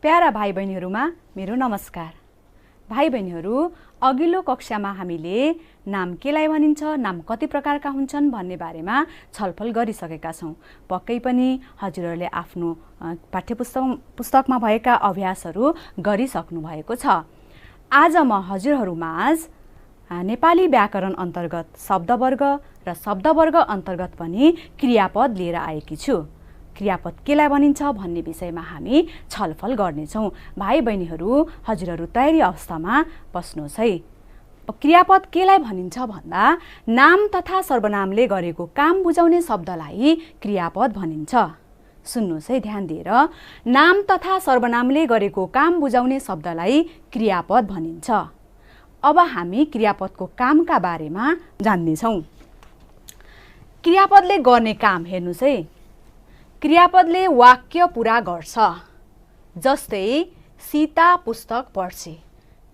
Para भाइ बहिनीहरूमा मेरो नमस्कार। भाइ बहिनीहरू, अघिल्लो कक्षामा हामीले नाम केलाई भनिन्छ, नाम कति प्रकारका हुन्छन् भन्ने बारेमा छलफल गरिसकेका छौँ। पक्कै पनि हजुरहरूले आफ्नो पुस्तकमा भएका अभ्यासहरू गरिसक्नु भएको छ। आज म हजुरहरूमाझ नेपाली व्याकरण अन्तर्गत शब्दवर्ग र शब्दवर्ग अन्तर्गत पनि क्रियापद लिएर आएकी छु। क्रियापद केलाई भनिन्छ भन्ने विषयमा हामी छलफल गर्नेछौँ। भाइ बहिनीहरू, हजुरहरू तयारी अवस्थामा बस्नुहोस् है। क्रियापद केलाई भनिन्छ भन्दा नाम तथा सर्वनामले गरेको काम बुझाउने शब्दलाई क्रियापद भनिन्छ। सुन्नुहोस् है ध्यान दिएर, नाम तथा सर्वनामले गरेको काम बुझाउने शब्दलाई क्रियापद भनिन्छ। अब हामी क्रियापदको कामका बारेमा जान्नेछौँ। क्रियापदले गर्ने काम हेर्नुहोस् है। क्रियापदले वाक्य पूरा गर्छ। जस्तै सीता पुस्तक पढ्छे।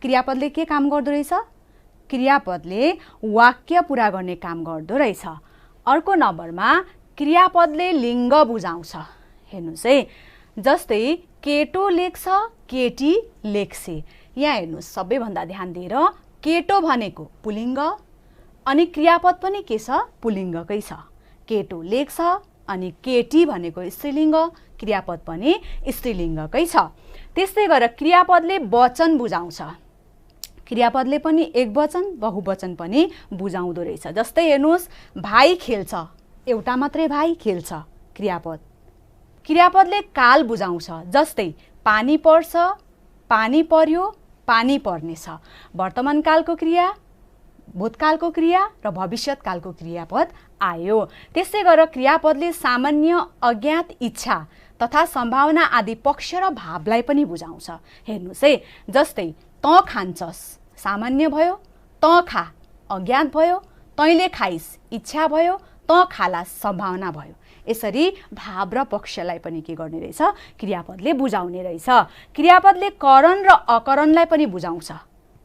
क्रियापदले के काम गर्दो रहेछ? क्रियापदले वाक्य पूरा गर्ने काम गर्दो रहेछ। अर्को नम्बरमा क्रियापदले लिङ्ग बुझाउँछ। हेर्नुहोस् है, जस्तै केटो लेख्छ, केटी लेख्छे। यहाँ हेर्नुहोस्, सबैभन्दा ध्यान दिएर, केटो भनेको पुलिङ्ग अनि क्रियापद पनि के छ? पुलिङ्गकै छ। केटो लेख्छ अनि केटी भनेको स्त्रीलिङ्ग, क्रियापद पनि स्त्रीलिङ्गकै छ। त्यस्तै गरेर क्रियापदले वचन बुझाउँछ। क्रियापदले पनि एकवचन बहुवचन पनि बुझाउँदो रहेछ। जस्तै हेर्नुहोस्, भाइ खेल्छ, एउटा मात्रै भाइ खेल्छ, क्रियापद। क्रियापदले काल बुझाउँछ। जस्तै पानी पर्छ, पानी पर्यो, पानी पर्नेछ। वर्तमान कालको क्रिया, भूतकालको क्रिया र भविष्यकालको क्रियापद आयो। त्यस्तै गरेर क्रियापदले सामान्य, अज्ञात, इच्छा तथा सम्भावना आदि पक्ष र भावलाई पनि बुझाउँछ। हेर्नुहोस् है, जस्तै तँ खान्छस्, सामान्य भयो, तँ खा अज्ञात भयो, तैँले खाइस् इच्छा भयो, तँ खालास् सम्भावना भयो। यसरी भाव र पक्षलाई पनि के गर्ने रहेछ? क्रियापदले बुझाउने रहेछ। क्रियापदले करण र अकरणलाई पनि बुझाउँछ।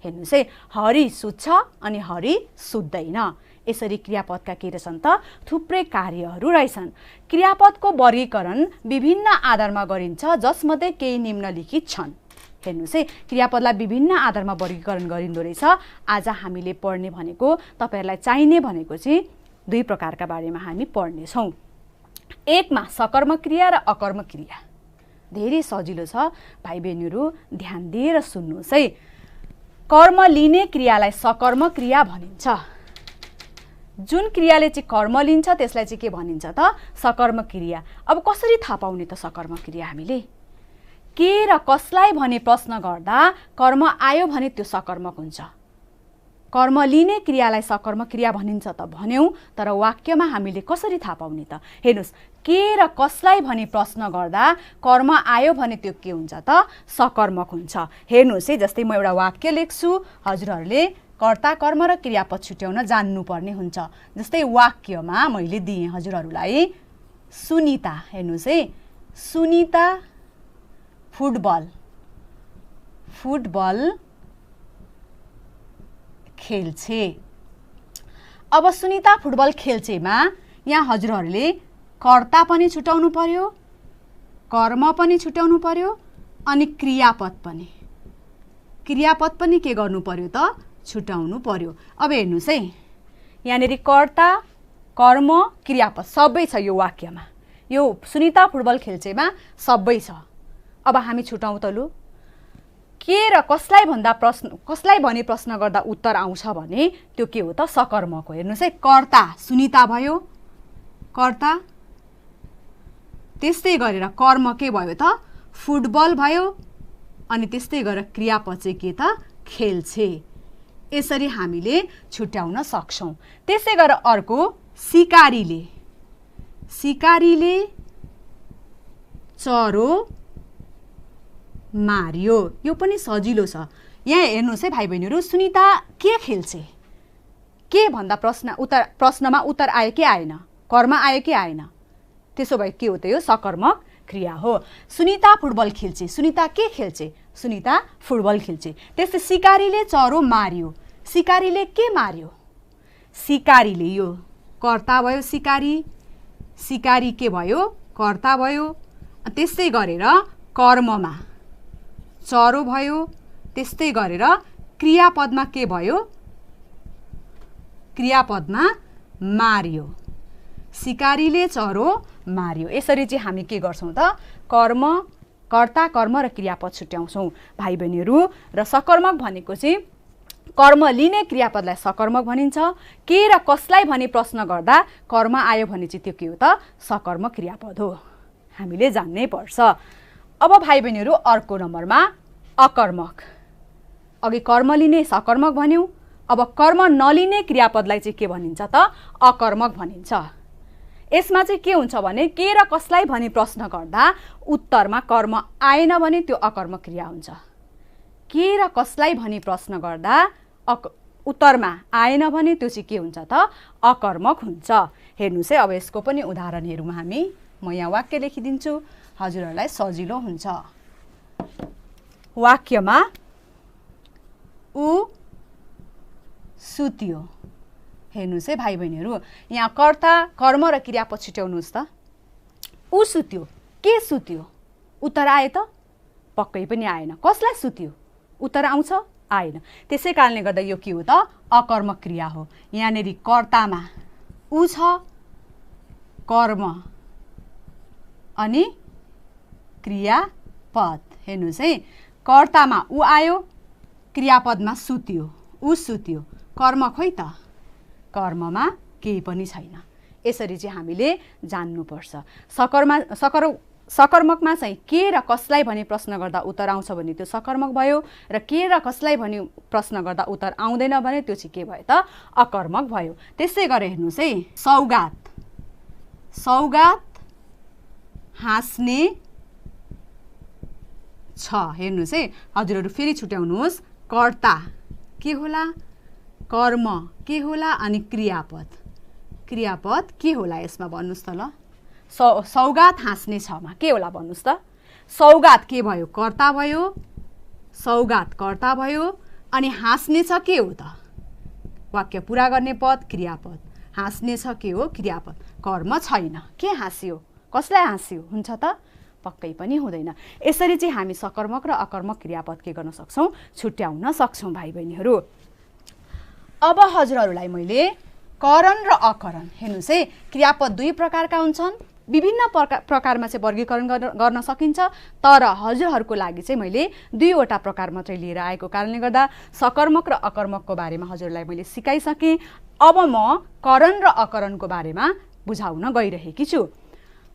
हेर्नुहोस् है, हरि सुत्छ अनि हरि सुत्दैन। यसरी क्रियापदका के रहेछन् त? थुप्रै कार्यहरू रहेछन्। क्रियापदको वर्गीकरण विभिन्न आधारमा गरिन्छ, जसमध्ये केही निम्नलिखित छन्। हेर्नुहोस् है, क्रियापदलाई विभिन्न आधारमा वर्गीकरण गरिँदो रहेछ। आज हामीले पढ्ने भनेको, तपाईँहरूलाई चाहिने भनेको चाहिँ दुई प्रकारका बारेमा हामी पढ्नेछौँ। एकमा सकर्मक क्रिया र अकर्मक क्रिया। धेरै सजिलो छ भाइ बहिनीहरू, ध्यान दिएर सुन्नुहोस् है। कर्म लिने क्रियालाई सकर्मक क्रिया भनिन्छ। जुन क्रियाले चाहिँ कर्म लिन्छ त्यसलाई चाहिँ के भनिन्छ त? सकर्मक क्रिया। अब कसरी थाहा पाउने त सकर्मक क्रिया? हामीले के र कसलाई भने प्रश्न गर्दा कर्म आयो भने त्यो सकर्मक हुन्छ। कर्म लिने क्रियालाई सकर्मक क्रिया भनिन्छ त भन्यौँ, तर वाक्यमा हामीले कसरी थाहा पाउने त? हेर्नुहोस्, के र कसलाई भने प्रश्न गर्दा कर्म आयो भने त्यो के हुन्छ त? सकर्मक हुन्छ। हेर्नुहोस् है, जस्तै म एउटा वाक्य लेख्छु, हजुरहरूले कर्ता, कर्म र क्रियापद छुट्याउन जान्नुपर्ने हुन्छ। जस्तै वाक्यमा मैले दिएँ हजुरहरूलाई सुनिता। हेर्नुहोस् है, सुनिता फुटबल खेल्छे। अब सुनिता फुटबल खेल्छेमा यहाँ हजुरहरूले कर्ता पनि छुटाउनु पर्यो, कर्म पनि छुटाउनु पर्यो अनि क्रियापद पनि के गर्नु पर्यो त? छुटाउनु पर्यो। अब हेर्नुहोस् है, यहाँनिर कर्ता, कर्म, क्रियापद सबै छ यो वाक्यमा। यो सुनिता फुटबल खेल्छेमा सबै छ। अब हामी छुटाउँ त लु। के र कसलाई भने प्रश्न गर्दा उत्तर आउँछ भने त्यो के हो त? सकर्मक हो। हेर्नुहोस् है, कर्ता सुनिता भयो, कर्ता। त्यस्तै गरेर कर्म के भयो त? फुटबल भयो। अनि त्यस्तै गरेर क्रियापद चाहिँ के त? खेल्छे। यसरी हामीले छुट्याउन सक्छौँ। त्यसै गरेर अर्को सिकारीले चरो मार्यो। यो पनि सजिलो छ। यहाँ हेर्नुहोस् है भाइ बहिनीहरू, सुनिता के खेल्छे? के भन्दा प्रश्नमा उत्तर आयो कि आएन? कर्म आयो कि आएन? त्यसो भए के हो त? यो सकर्मक क्रिया हो। सुनिता फुटबल खेल्छे। सुनिता के खेल्छे? सुनिता फुटबल खेल्छे। त्यस्तै सिकारीले चरो मार्यो। सिकारीले के मार्यो? सिकारीले, यो कर्ता भयो सिकारी, सिकारी के भयो? कर्ता भयो। त्यस्तै गरेर कर्ममा चरो भयो। त्यस्तै गरेर क्रियापदमा के भयो? क्रियापदमा मार्यो। सिकारीले चरो मार्यो। यसरी चाहिँ हामी के गर्छौँ त? कर्म, कर्ता, कर्म र क्रियापद छुट्याउँछौँ भाइ बहिनीहरू। र सकर्मक भनेको चाहिँ कर्म लिने क्रियापदलाई सकर्मक भनिन्छ। के र कसलाई भनी प्रश्न गर्दा कर्म आयो भने चाहिँ त्यो के हो त? सकर्मक क्रियापद हो। हामीले जान्नै पर्छ। अब भाइ बहिनीहरू अर्को नम्बरमा अकर्मक। अघि कर्म लिने सकर्मक भन्यौँ, अब कर्म नलिने क्रियापदलाई चाहिँ के भनिन्छ त? अकर्मक भनिन्छ। यसमा चाहिँ के हुन्छ भने के र कसलाई भनी प्रश्न गर्दा उत्तरमा कर्म आएन भने त्यो अकर्मक क्रिया हुन्छ। के र कसलाई भनी प्रश्न गर्दा उत्तरमा आएन भने त्यो चाहिँ के हुन्छ त? अकर्मक हुन्छ। हेर्नुहोस् है, अब यसको पनि उदाहरण हेरौँ हामी। म यहाँ वाक्य लेखिदिन्छु, हजुरहरूलाई सजिलो हुन्छ। वाक्यमा ऊ सुत्यो। हेर्नुहोस् है भाइ बहिनीहरू, यहाँ कर्ता, कर्म र क्रियापद छुट्याउनुहोस् त। ऊ सुत्यो, के सुत्यो? उत्तर आयो त? पक्कै पनि आएन। कसलाई सुत्यो? उत्तर आउँछ? आएन। त्यसै कारणले गर्दा यो के हो त? अकर्मक क्रिया हो। यहाँनिर कर्तामा ऊ छ, कर्म अनि क्रियापद। हेर्नुहोस् है, कर्तामा ऊ आयो, क्रियापदमा सुत्यो, ऊ सुत्यो। कर्म खोइ त? कर्ममा केही पनि छैन। यसरी चाहिँ हामीले जान्नुपर्छ। सकर्मकमा चाहिँ के र कसलाई भनी प्रश्न गर्दा उत्तर आउँछ भने त्यो सकर्मक भयो, र के र कसलाई भनी प्रश्न गर्दा उत्तर आउँदैन भने त्यो चाहिँ के भयो त? अकर्मक भयो। त्यसै गरेर हेर्नुहोस् है, सौगात। सौगात हाँस्ने छ। हेर्नुहोस् है, हजुरहरू फेरि छुट्याउनुहोस्। कर्ता के होला? कर्म के होला? अनि क्रियापद। क्रियापद के होला यसमा भन्नुहोस् त ल? सौगात हाँस्ने छमा के होला भन्नुहोस् त? सौगात के भयो? कर्ता भयो। सौगात कर्ता भयो। अनि हाँस्ने छ के हो त? वाक्य पुरा गर्ने पद, क्रियापद। हाँस्ने छ के हो? क्रियापद। कर्म छैन। के हाँस्यो? कसलाई हाँस्यो? हुन्छ त? पक्कै पनि हुँदैन। यसरी चाहिँ हामी सकर्मक र अकर्मक क्रियापद के गर्न सक्छौँ? छुट्याउन सक्छौँ भाइ बहिनीहरू। अब हजुरहरूलाई मैले करण र अकरण, हेर्नुहोस् है, क्रियापद दुई प्रकारका हुन्छन्। विभिन्न प्रकारमा चाहिँ वर्गीकरण गर्न सकिन्छ, तर हजुरहरूको लागि चाहिँ मैले दुईवटा प्रकार मात्रै लिएर आएको कारणले गर्दा सकर्मक र अकर्मकको बारेमा हजुरलाई मैले सिकाइसकेँ। अब म करण र अकरणको बारेमा बुझाउन गइरहेकी छु।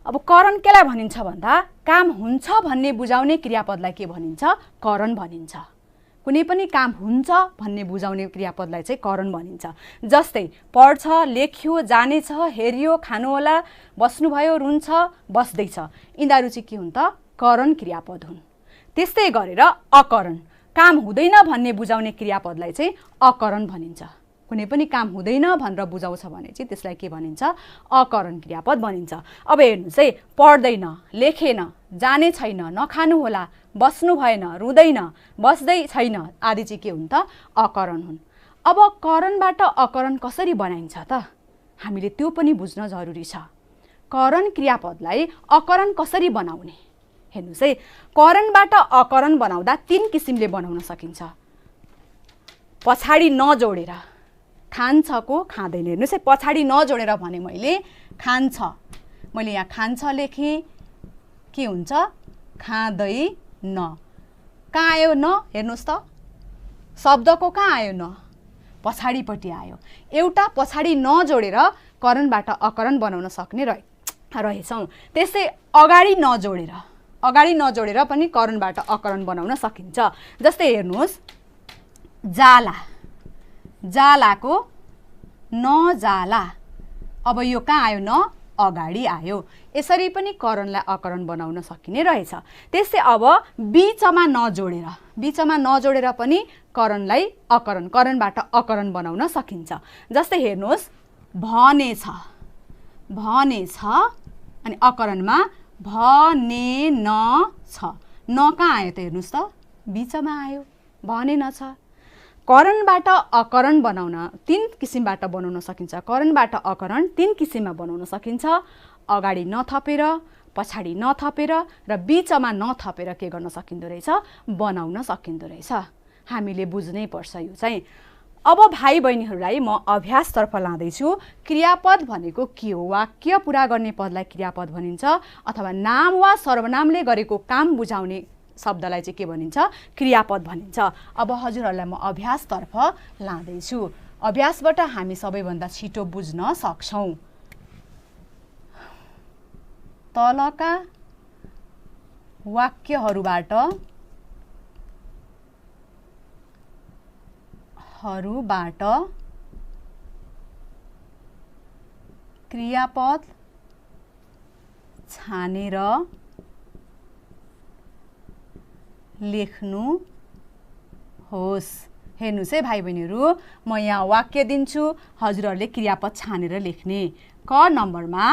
अब करण केलाई भनिन्छ भन्दा काम हुन्छ भन्ने बुझाउने क्रियापदलाई के भनिन्छ? करण भनिन्छ। कुनै पनि काम हुन्छ भन्ने बुझाउने क्रियापदलाई चाहिँ करण भनिन्छ। जस्तै पढ्छ, लेख्यो, जानेछ, हेरियो, खानुहोला, बस्नुभयो, रुन्छ, बस्दैछ, यिनीहरू चाहिँ के हुन् त? करण क्रियापद हुन्। त्यस्तै गरेर अकरण, काम हुँदैन भन्ने बुझाउने क्रियापदलाई चाहिँ अकरण भनिन्छ। कुनै पनि काम हुँदैन भनेर बुझाउँछ भने चाहिँ त्यसलाई के भनिन्छ? अकरण क्रियापद भनिन्छ। अब हेर्नुहोस् है, पढ्दैन, लेखेन, जाने छैन, नखानु होला, बस्नु भएन, रुँदैन, बस्दै छैन आदि चाहिँ के हुन् त? अकरण हुन्। अब करणबाट अकरण कसरी बनाइन्छ त? हामीले त्यो पनि बुझ्न जरुरी छ। करण क्रियापदलाई अकरण कसरी बनाउने? हेर्नुहोस् है, करणबाट अकरण बनाउँदा तीन किसिमले बनाउन सकिन्छ। पछाडि नजोडेर, खान्छको खाँदैन। हेर्नुहोस् है, पछाडि नजोडेर भने मैले खान्छ, मैले यहाँ खान्छ लेखेँ, के हुन्छ? खाँदैन। कहाँ आयो न? हेर्नुहोस् त, शब्दको कहाँ आयो न? पछाडिपट्टि आयो। एउटा पछाडि नजोडेर करणबाट अकरण बनाउन सक्ने रहेछौँ। त्यसै अगाडि नजोडेर पनि करणबाट अकरण बनाउन सकिन्छ। जस्तै हेर्नुहोस्, जाला, जालाको नजाला, अब यो कहाँ आयो न? अगाडि आयो। यसरी पनि करणलाई अकरण बनाउन सकिने रहेछ। त्यसै अब बीचमा नजोडेर पनि करणलाई करणबाट अकरण बनाउन सकिन्छ। जस्तै हेर्नुहोस्, भनेछ, अनि अकरणमा भनेन छ, न कहाँ आयो त? हेर्नुहोस् त, बीचमा आयो, भनेन छ। करणबाट अकरण बनाउन तीन किसिमबाट बनाउन सकिन्छ। करणबाट अकरण तीन किसिममा बनाउन सकिन्छ। अगाडि नथपेर, पछाडि नथपेर र बीचमा नथपेर के गर्न सकिँदो रहेछ, बनाउन सकिँदो रहेछ। हामीले बुझ्नै पर्छ यो चाहिँ। अब भाइ बहिनीहरूलाई म अभ्यासतर्फ लाँदैछु। क्रियापद भनेको के हो? वाक्य पुरा गर्ने पदलाई क्रियापद भनिन्छ, अथवा नाम वा सर्वनामले गरेको काम बुझाउने शब्दलाई चाहिँ के भनिन्छ? क्रियापद भनिन्छ। अब हजुरहरूलाई म अभ्यासतर्फ लाँदैछु। अभ्यासबाट हामी सबैभन्दा छिटो बुझ्न सक्छौँ। तलका वाक्यहरूबाट क्रियापद छानेर लेख्नुहोस्। हेर्नुहोस् है भाइ बहिनीहरू, म यहाँ वाक्य दिन्छु, हजुरहरूले क्रियापद छानेर लेख्ने। क नम्बरमा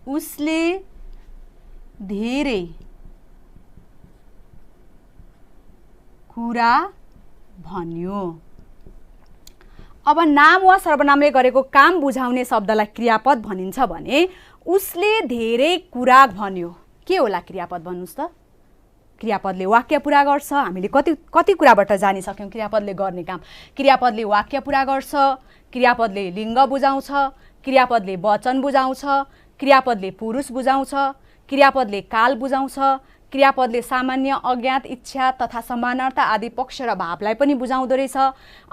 उसले धेरै कुरा भन्यो। अब नाम वा सर्वनामले गरेको काम बुझाउने शब्दलाई क्रियापद भनिन्छ भने उसले धेरै कुरा भन्यो, के होला क्रियापद भन्नुहोस् त? क्रियापदले वाक्य पुरा गर्छ। हामीले कति कुराबाट जानिसक्यौँ क्रियापदले गर्ने काम। क्रियापदले वाक्य पुरा गर्छ, क्रियापदले लिङ्ग बुझाउँछ, क्रियापदले वचन बुझाउँछ, क्रियापदले पुरुष बुझाउँछ, क्रियापदले काल बुझाउँछ, क्रियापदले सामान्य, अज्ञात, इच्छा तथा समानार्थ आदि पक्ष र भावलाई पनि बुझाउँदो रहेछ।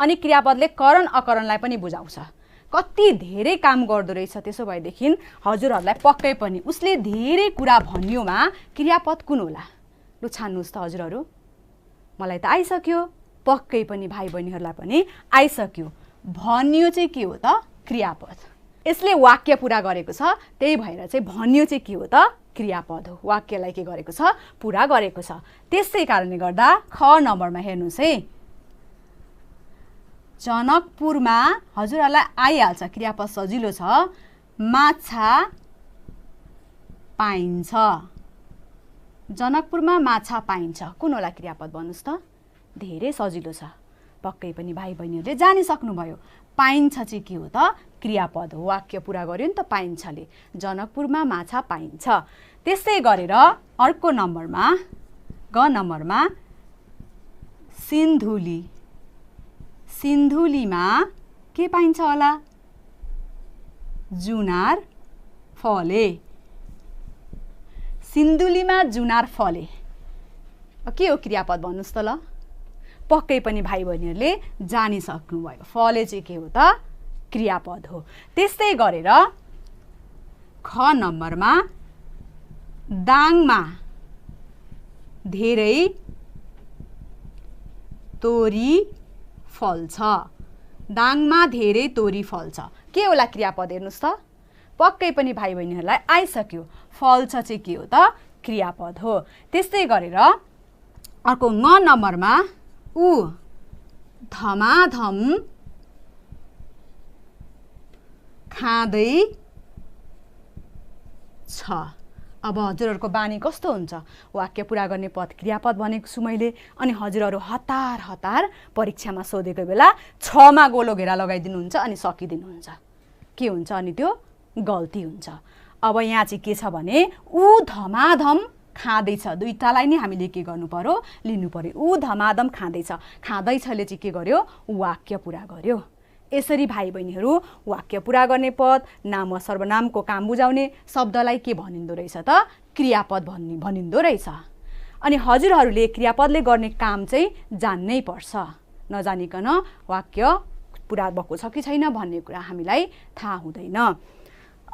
अनि क्रियापदले करण अकरणलाई पनि बुझाउँछ। कति धेरै काम गर्दो रहेछ। त्यसो भएदेखि हजुरहरूलाई पक्कै पनि उसले धेरै कुरा भन्योमा क्रियापद कुन होला? लु छान्नुहोस् त हजुरहरू। मलाई त आइसक्यो, पक्कै पनि भाइ बहिनीहरूलाई पनि आइसक्यो। भन्यो चाहिँ के हो त? क्रियापद। यसले वाक्य पुरा गरेको छ, त्यही भएर चाहिँ भन्यो चाहिँ के हो त? क्रियापद हो। वाक्यलाई के गरेको छ? पुरा गरेको छ। त्यसै कारणले गर्दा ख नम्बरमा हेर्नुहोस् है, जनकपुरमा, हजुरहरूलाई आइहाल्छ, क्रियापद सजिलो छ, माछा पाइन्छ। जनकपुरमा माछा पाइन्छ कुन होला क्रियापद भन्नुहोस् त? धेरै सजिलो छ, पक्कै पनि भाइ बहिनीहरूले जानिसक्नुभयो। पाइन्छ चाहिँ के हो त? क्रियापद हो। वाक्य पुरा गर्यो नि त पाइन्छले। जनकपुरमा माछा पाइन्छ। त्यसै गरेर अर्को नम्बरमा, ग नम्बरमा सिन्धुली, सिन्धुलीमा के पाइन्छ होला? जुनार फले। सिन्धुलीमा जुनार फले के हो क्रियापद भन्नुहोस् त? ल पक्कै पनि भाइ बहिनीहरूले जानिसक्नुभयो। फले चाहिँ के हो त? क्रियापद हो। त्यस्तै गरेर ख नम्बरमा दाङमा धेरै तोरी फल्छ। दाङमा धेरै तोरी फल्छ के होला क्रियापद? हेर्नुहोस् त, पक्कै पनि भाइ बहिनीहरूलाई आइसक्यो। फल्छ चाहिँ के हो त? क्रियापद हो। त्यस्तै गरेर अर्को ङ नम्बरमा ऊ धमाधम खाँदै छ। अब हजुरहरूको बानी कस्तो हुन्छ? वाक्य पुरा गर्ने पद क्रियापद भनेको छु मैले, अनि हजुरहरू हतार हतार परीक्षामा सोधेको बेला 6 मा गोलो घेरा लगाइदिनुहुन्छ अनि सकिदिनुहुन्छ। के हुन्छ अनि? त्यो गल्ती हुन्छ। अब यहाँ चाहिँ के छ भने ऊ धमाधम खाँदैछ, दुईटालाई नै हामीले के गर्नु पर्यो? लिनु पर्यो। ऊ धमाधम खाँदैछ, खाँदैछले चाहिँ के गर्यो? वाक्य पुरा गर्यो। यसरी भाइ बहिनीहरू वाक्य पुरा गर्ने पद, नाम वा सर्वनामको काम बुझाउने शब्दलाई के भनिन्दो रहेछ त? क्रियापद भनिन्दो रहेछ। अनि हजुरहरूले क्रियापदले गर्ने काम चाहिँ जान्नै पर्छ। नजानिकन वाक्य पुरा भएको छ कि छैन भन्ने कुरा हामीलाई थाहा हुँदैन।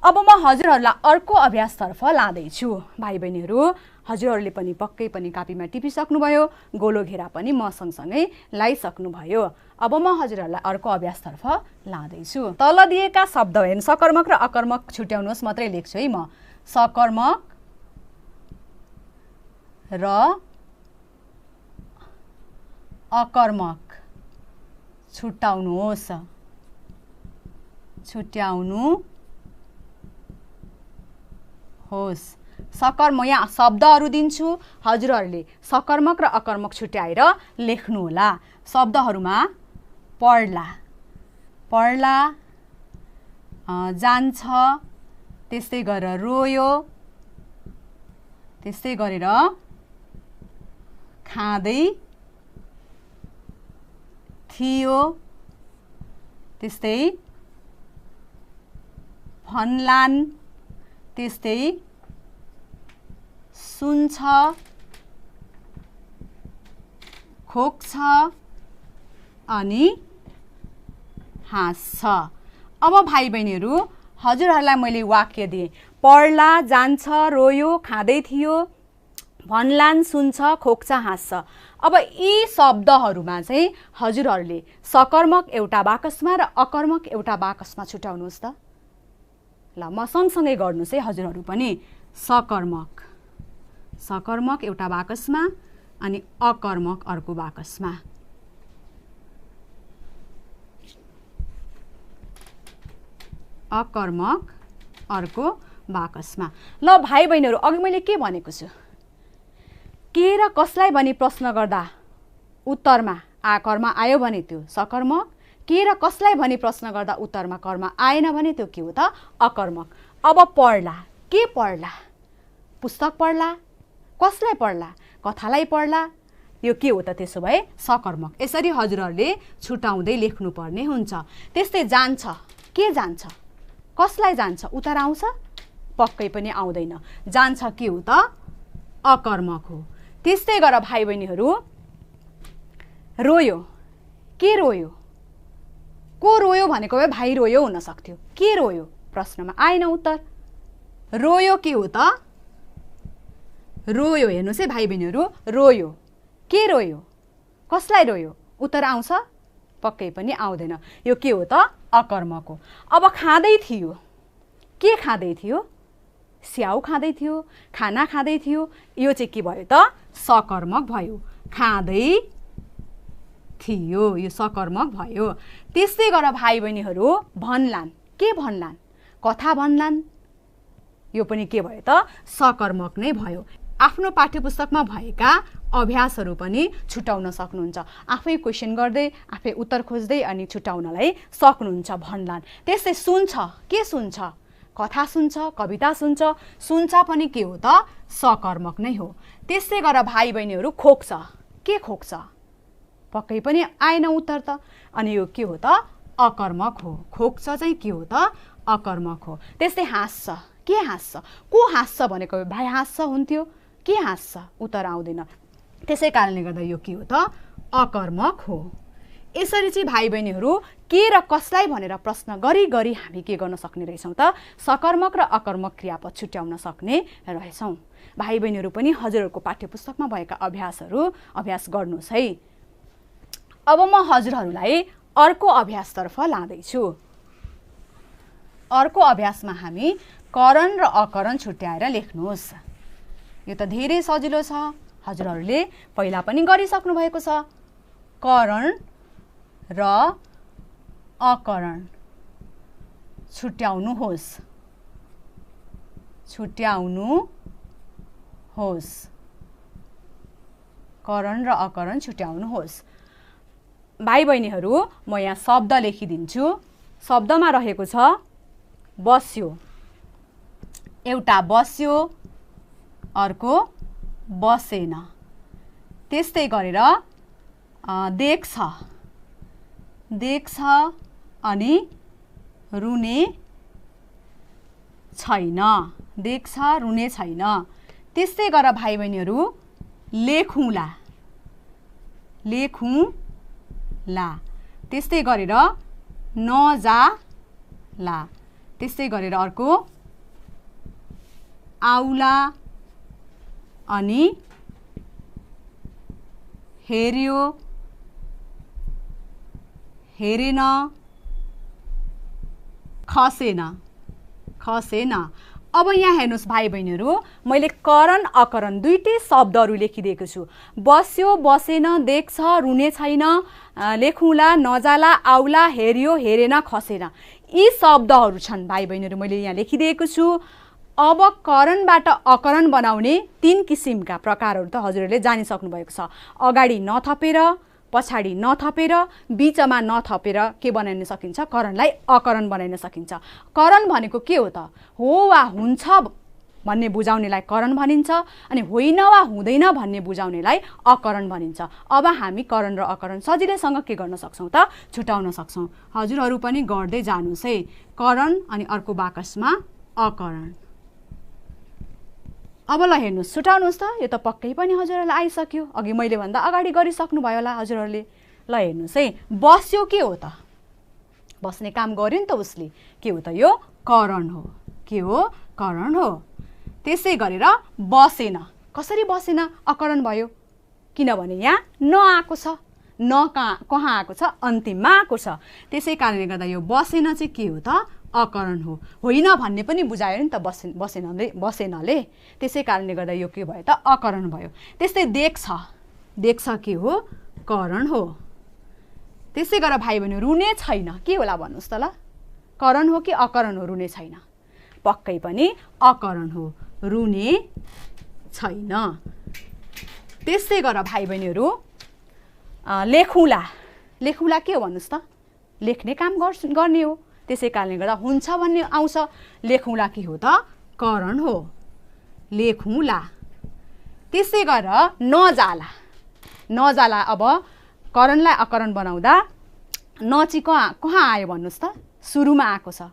अब म हजुरहरूलाई अर्को अभ्यासतर्फ लाँदैछु। भाइ बहिनीहरू हजुरहरूले पनि पक्कै पनि कापीमा टिपिसक्नुभयो, गोलो घेरा पनि म सँगसँगै लाइसक्नुभयो। अब म हजुरहरूलाई अर्को अभ्यासतर्फ लाँदैछु। तल दिएका शब्द हेर्नु, सकर्मक र अकर्मक छुट्याउनुहोस् मात्रै लेख्छु है म। सकर्मक र अकर्मक छुट्याउनुहोस्। सकर्म, यहाँ शब्दहरू दिन्छु, हजुरहरूले सकर्मक र अकर्मक छुट्याएर लेख्नु होला। शब्दहरूमा पढ्ला, पढ्ला, जान्छ, त्यस्तै गरेर रोयो, त्यस्तै गरेर खाँदै थियो, त्यस्तै भन्लान्, त्यस्तै सुन्छ, खोक्छ अनि हाँस्छ। अब भाइ बहिनीहरू हजुरहरूलाई मैले वाक्य दिएँ, पढ्ला, जान्छ, रोयो, खाँदै थियो, भन्लान्, सुन्छ, खोक्छ, हाँस्छ। अब यी शब्दहरूमा चाहिँ हजुरहरूले सकर्मक एउटा बाकसमा र अकर्मक एउटा बाकसमा छुट्याउनुहोस् त। ल म सँगसँगै गर्नुहोस् है हजुरहरू पनि। सकर्मक एउटा बाकसमा अनि अकर्मक अर्को बाकसमा। अकर्मक अर्को बाकसमा। ल भाइ बहिनीहरू अघि मैले के भनेको छु, के र कसलाई भनी प्रश्न गर्दा उत्तरमा कर्म आयो भने त्यो सकर्मक, के र कसलाई भनी प्रश्न गर्दा उत्तरमा कर्म आएन भने त्यो के हो त अकर्मक। अब पढ्ला, के पढ्ला, पुस्तक पढ्ला, कसलाई पढ्ला, कथालाई पढ्ला, यो के हो त त्यसो भए सकर्मक। यसरी हजुरहरूले छुटाउँदै लेख्नुपर्ने हुन्छ। त्यस्तै जान्छ, के जान्छ, कसलाई जान्छ, उत्तर आउँछ, पक्कै पनि आउँदैन, जान्छ के हो त अकर्मक हो। त्यस्तै गरेर भाइ बहिनीहरू रोयो, के रोयो, को रोयो भनेको भए भाइ रोयो हुन सक्थ्यो, के रोयो प्रश्नमा आएन उत्तर, रोयो के हो त, रोयो, हेर्नुहोस् है भाइ बहिनीहरू, रोयो, के रोयो, कसलाई रोयो, उत्तर आउँछ, पक्कै पनि आउँदैन, यो के हो त अकर्मक हो। अब खाँदै थियो, के खाँदै थियो, स्याउ खाँदै थियो, खाना खाँदै थियो, यो चाहिँ के भयो त सकर्मक भयो, खाँदै थियो, यो सकर्मक भयो। त्यस्तै गरेर भाइ बहिनीहरू भन्लान्, के भन्लान्, कथा भन्लान्, यो पनि के भयो त सकर्मक नै भयो। आफ्नो पाठ्यपुस्तकमा भएका अभ्यासहरू पनि छुटाउन सक्नुहुन्छ, आफै क्वेसन गर्दै आफै उत्तर खोज्दै अनि छुटाउनलाई सक्नुहुन्छ भन्लान्। त्यस्तै सुन्छ, के सुन्छ, कथा सुन्छ, कविता सुन्छ, सुन्छ पनि के हो त सकर्मक नै हो। त्यस्तै गरेर भाइ बहिनीहरू खोक्छ, के खोक्छ, पक्कै पनि आएन उत्तर त, अनि यो के हो त अकर्मक हो, खोक्छ चाहिँ के हो त अकर्मक हो। त्यस्तै हाँस्छ, के हाँस्छ, को हाँस्छ भनेको भाइ हाँस्छ हुन्थ्यो, के हाँस्छ उत्तर आउँदैन, त्यसै कारणले गर्दा यो के हो त अकर्मक हो। यसरी चाहिँ भाइ बहिनीहरू के र कसलाई भनेर प्रश्न गरी गरी हामी के गर्न सक्ने रहेछौँ त सकर्मक र अकर्मक क्रियापद छुट्याउन सक्ने रहेछौँ। भाइ बहिनीहरू पनि हजुरहरूको पाठ्यपुस्तकमा भएका अभ्यास गर्नुहोस् है। अब म हजुरहरूलाई अर्को अभ्यासतर्फ लाँदैछु। अर्को अभ्यासमा हामी करण र अकरण छुट्याएर लेख्नुहोस्। यो त धेरै सजिलो छ, हजुरहरूले पहिला पनि गरिसक्नु भएको छ। करण र अकरण छुट्याउनुहोस्, करण र अकरण छुट्याउनुहोस्। भाइ बहिनीहरू म यहाँ शब्द लेखिदिन्छु। शब्दमा रहेको छ बस्यो, एउटा बस्यो, अर्को बसेन। त्यस्तै गरेर देख्छ, अनि रुने छैन, देख्छ, रुने छैन। त्यस्तै गरेर भाइ बहिनीहरू लेखौँला, त्यस्तै गरेर नजाला, त्यस्तै गरेर अर्को आउला अनि हेर्यो, हेरेन, खसेन। अब यहाँ हेर्नुहोस् भाइ बहिनीहरू, मैले करण अकरण दुईटै शब्दहरू लेखिदिएको छु। बस्यो, बसेन, देख्छ, रुने छैन, लेखौँला, नजाला, आउला, हेर्यो, हेरेन, खसेन, यी शब्दहरू छन् भाइ बहिनीहरू, मैले यहाँ लेखिदिएको छु। अब करणबाट अकरण बनाउने 3 किसिमका प्रकारहरू त हजुरहरूले जानिसक्नु भएको छ। अगाडि नथपेर, पछाडि न थपेर बीचमा न थपेर के बनाइन सकिन्छ, करणलाई अकरण बनाइन सकिन्छ। करण भनेको के हो त? हो वा हुन्छ भन्ने बुझाउनेलाई करण भनिन्छ अनि होइन वा हुँदैन भन्ने बुझाउनेलाई अकरण भनिन्छ। अब हामी करण र अकरण सजिलैसँग के गर्न सक्छौँ त? छुटाउन सक्छौँ। हजुरहरू पनि गर्दै जानुहोस् है। करण अनि अर्को बाकसमा अकरण। अब ल हेर्नुहोस्, छुटाउनुहोस् त। यो त पक्कै पनि हजुरहरूलाई आइसक्यो, अघि मैले भन्दा अगाडि गरिसक्नु भयो होला हजुरहरूले। ल हेर्नुहोस् है, बस्यो के हो त? बस्ने काम गर्यो नि त उसले, के हो त? यो करण हो। के हो? करण हो। त्यसै गरेर बसेन, कसरी बसेन? अकरण भयो, किनभने यहाँ न आएको छ। न कहाँ आएको छ? अन्तिममा आएको छ। त्यसै कारणले गर्दा यो बसेन चाहिँ के हो त? अकरण हो। होइन भन्ने पनि बुझायो नि त बसेनले। त्यसै कारणले गर्दा यो के भयो त? अकरण भयो। त्यस्तै देख्छ, देख्छ के हो? करण हो। त्यसै गरेर भाइ बहिनी रुने छैन के होला भन्नुहोस् त ल? करण हो कि अकरण हो? रुने छैन पक्कै पनि अकरण हो, रुने छैन। त्यसै गरेर भाइ बहिनीहरू लेखौँला, लेखौँला के हो भन्नुहोस् त? लेख्ने काम गर्ने हो। त्यसै कारणले गर्दा हुन्छ भन्ने आउँछ। लेखौँला के हो त? करण हो। लेखौँला। त्यसै गरेर नजाला, नजाला। अब करणलाई अकरण बनाउँदा न चाहिँ कहाँ आयो भन्नुहोस् त? सुरुमा आएको छ।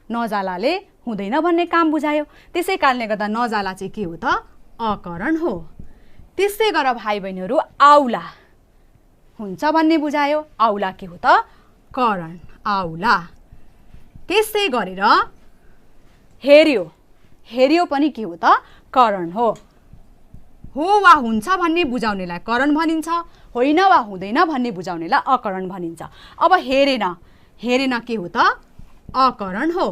नजालाले हुँदैन भन्ने काम बुझायो। त्यसै कारणले गर्दा नजाला चाहिँ के हो त? अकरण हो। त्यसै गरेर भाइ बहिनीहरू आउला, हुन्छ भन्ने बुझायो। आउला के हो त? करण। आउला। त्यसै गरेर हेर्यो, हेर्यो पनि के हो त? करण हो। हो वा हुन्छ भन्ने बुझाउनेलाई करण भनिन्छ, होइन वा हुँदैन भन्ने बुझाउनेलाई अकरण भनिन्छ। अब हेरेन, हेरेन के हो त? अकरण हो।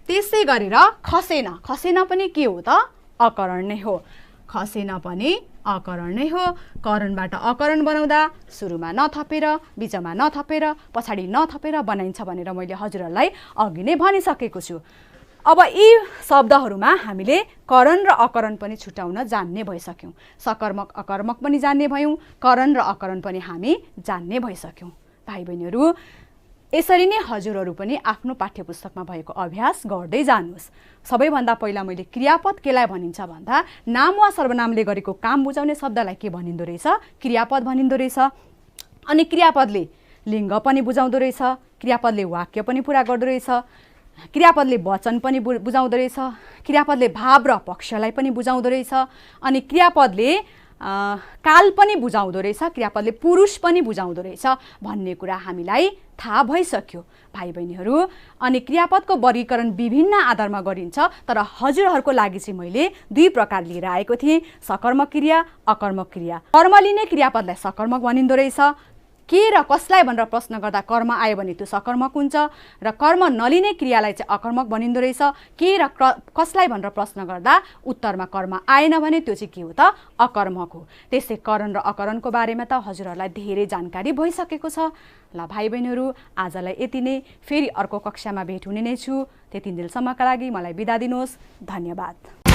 त्यसै गरेर खसेन, खसेन पनि के हो त? अकरण नै हो। खसेन पनि अकरण नै हो। करणबाट अकरण बनाउँदा सुरुमा नथपेर बीचमा नथपेर पछाडि नथपेर बनाइन्छ भनेर मैले हजुरहरूलाई अघि नै भनिसकेको छु। अब यी शब्दहरूमा हामीले करण र अकरण पनि छुटाउन जान्ने भइसक्यौँ। सकर्मक अकर्मक पनि जान्ने भयौँ, करण र अकरण पनि हामी जान्ने भइसक्यौँ। भाइ बहिनीहरू यसरी नै हजुरहरू पनि आफ्नो पाठ्यपुस्तकमा भएको अभ्यास गर्दै जानुहोस्। सबैभन्दा पहिला मैले क्रियापद केलाई भनिन्छ भन्दा नाम वा सर्वनामले गरेको काम बुझाउने शब्दलाई के भनिन्दो रहेछ? क्रियापद भनिन्दो रहेछ। अनि क्रियापदले लिङ्ग पनि बुझाउँदो रहेछ, क्रियापदले वाक्य पनि पुरा गर्दो रहेछ, क्रियापदले वचन पनि बुझाउँदो रहेछ, क्रियापदले भाव र पक्षलाई पनि बुझाउँदो रहेछ, अनि क्रियापदले काल पनि बुझाउँदो रहेछ, क्रियापदले पुरुष पनि बुझाउँदो रहेछ भन्ने कुरा हामीलाई थाहा भइसक्यो भाइ बहिनीहरू। अनि क्रियापदको वर्गीकरण विभिन्न आधारमा गरिन्छ, तर हजुरहरूको लागि चाहिँ मैले दुई प्रकार लिएर आएको थिएँ, सकर्मक क्रिया, अकर्मक क्रिया। कर्म लिने क्रियापदलाई सकर्मक भनिन्दो रहेछ। के र कसलाई भनेर प्रश्न गर्दा कर्म आयो भने त्यो सकर्मक हुन्छ र कर्म नलिने क्रियालाई चाहिँ अकर्मक भनिन्दो रहेछ। के र कसलाई भनेर प्रश्न गर्दा उत्तरमा कर्म आएन भने त्यो चाहिँ के हो त? अकर्मक हो। त्यस्तै करण र अकरणको बारेमा त हजुरहरूलाई धेरै जानकारी भइसकेको छ। ल भाइ बहिनीहरू आजलाई यति नै, फेरि अर्को कक्षामा भेट हुने नै छु। त्यति दिनसम्मका लागि मलाई बिदा दिनुहोस्। धन्यवाद।